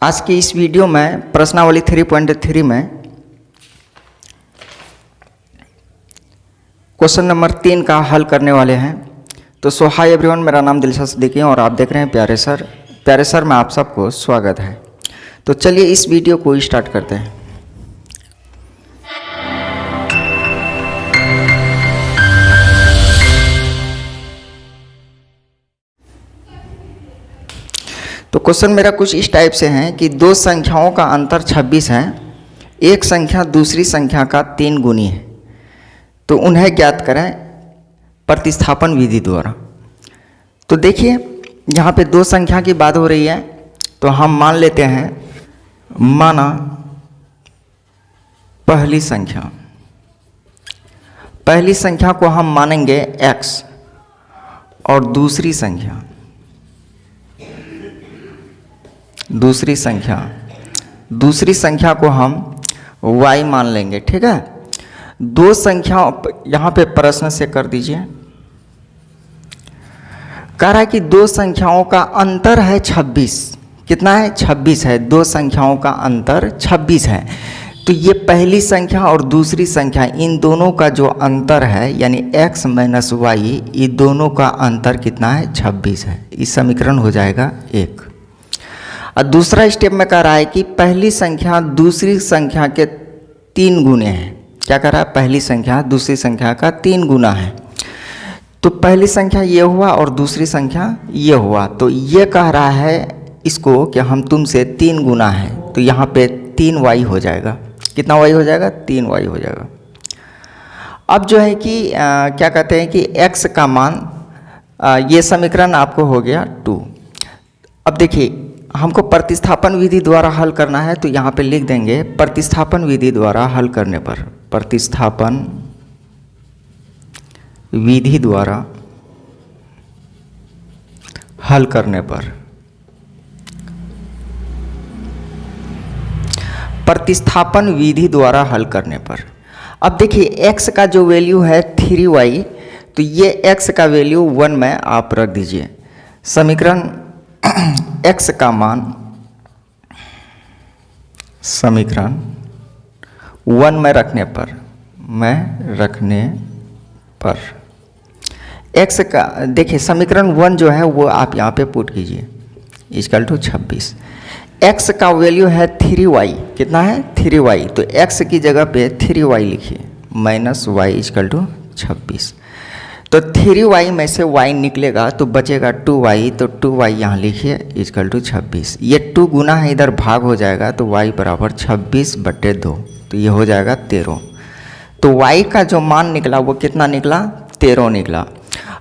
आज की इस वीडियो में प्रश्नावली 3.3 में क्वेश्चन नंबर 3 का हल करने वाले हैं। तो सो हाय एवरीवन, मेरा नाम दिलशाद सिद्दीकी और आप देख रहे हैं प्यारे सर में आप सबको स्वागत है। तो चलिए इस वीडियो को स्टार्ट करते हैं। तो क्वेश्चन मेरा कुछ इस टाइप से है कि दो संख्याओं का अंतर 26 है, एक संख्या दूसरी संख्या का 3 गुनी है, तो उन्हें ज्ञात करें प्रतिस्थापन विधि द्वारा। तो देखिए यहाँ पे दो संख्या की बात हो रही है, तो हम मान लेते हैं, माना पहली संख्या को हम मानेंगे x और दूसरी संख्या को हम y मान लेंगे। ठीक है, दो संख्या यहाँ पे प्रश्न से कर दीजिए। कह रहा है कि दो संख्याओं का अंतर है 26। कितना है? 26 है। दो संख्याओं का अंतर 26 है। तो ये पहली संख्या और दूसरी संख्या, इन दोनों का जो अंतर है यानी x माइनस वाई, ये दोनों का अंतर कितना है? 26 है। इस समीकरण हो जाएगा 1। और दूसरा स्टेप में कह रहा है कि पहली संख्या दूसरी संख्या के 3 गुने हैं। क्या कह रहा है? पहली संख्या दूसरी संख्या का 3 गुना है। तो पहली संख्या ये हुआ और दूसरी संख्या ये हुआ, तो ये कह रहा है इसको कि हम तुमसे 3 गुना है, तो यहाँ पे 3y हो जाएगा। कितना y हो जाएगा? 3y हो जाएगा। अब जो है कि क्या कहते हैं कि x का मान, ये समीकरण आपको हो गया 2। अब देखिए हमको प्रतिस्थापन विधि द्वारा हल करना है, तो यहाँ पे लिख देंगे प्रतिस्थापन विधि द्वारा हल करने पर, प्रतिस्थापन विधि द्वारा हल करने पर, प्रतिस्थापन विधि द्वारा हल करने पर। अब देखिए x का जो वैल्यू है 3y, तो ये x का वैल्यू 1 में आप रख दीजिए। समीकरण x का मान, समीकरण 1 में रखने पर x का, देखिए समीकरण 1 जो है वो आप यहाँ पे पुट कीजिए, इक्वल टू 26। x का वैल्यू है 3y। कितना है? 3y। तो x की जगह पे 3y लिखिए, माइनस y इक्वल टू 26। तो 3y में से y निकलेगा तो बचेगा 2y, तो 2y यहाँ लिखिए इक्वल टू 26। ये 2 गुना है, इधर भाग हो जाएगा, तो y बराबर 26/2, तो ये हो जाएगा 13। तो y का जो मान निकला वो कितना निकला? 13 निकला।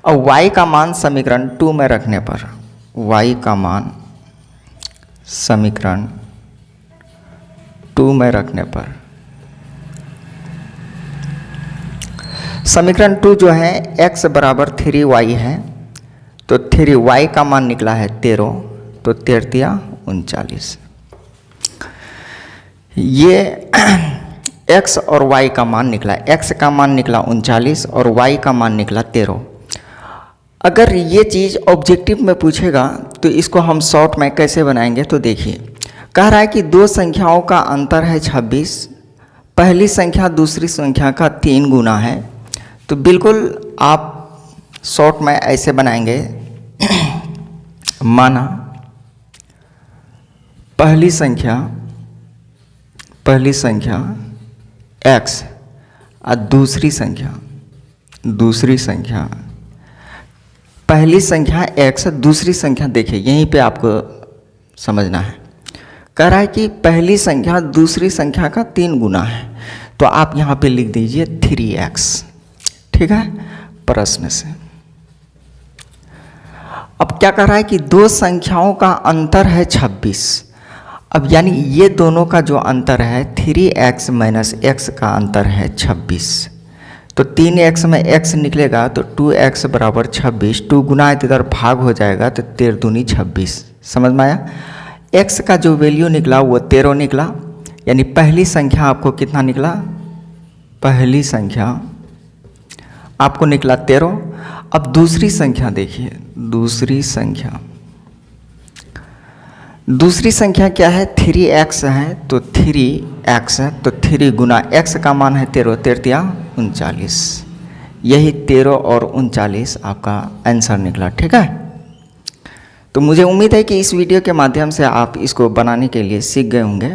और y का मान समीकरण 2 में रखने पर, y का मान समीकरण 2 में रखने पर, समीकरण 2 जो है x बराबर 3y है, तो 3y का मान निकला है 13, तो 13 39। ये x और y का मान निकला, x का मान निकला 39 और y का मान निकला 13। अगर ये चीज़ ऑब्जेक्टिव में पूछेगा तो इसको हम शॉर्ट में कैसे बनाएंगे? तो देखिए कह रहा है कि दो संख्याओं का अंतर है 26, पहली संख्या दूसरी संख्या का 3 गुना है, तो बिल्कुल आप शॉर्ट में ऐसे बनाएंगे, माना पहली संख्या x और दूसरी संख्या पहली संख्या x, दूसरी संख्या, देखिए यहीं पे आपको समझना है। कह रहा है कि पहली संख्या दूसरी संख्या का 3 गुना है, तो आप यहाँ पे लिख दीजिए 3x। ठीक है, प्रश्न से। अब क्या कह रहा है कि दो संख्याओं का अंतर है 26। अब यानी ये दोनों का जो अंतर है 3x माइनस x का अंतर है 26, तो 3x में x निकलेगा तो 2x बराबर 26। 2 गुना इधर भाग हो जाएगा, तो 13 दूनी 26। समझ में आया? x का जो वैल्यू निकला वो 13 निकला, यानी पहली संख्या आपको कितना निकला? पहली संख्या आपको निकला 13। अब दूसरी संख्या देखिए, दूसरी संख्या क्या है, 3x है, तो 3x है, तो 3 गुना x का मान है 13, 13 39। यही 13 और 39 आपका आंसर निकला। ठीक है, तो मुझे उम्मीद है कि इस वीडियो के माध्यम से आप इसको बनाने के लिए सीख गए होंगे।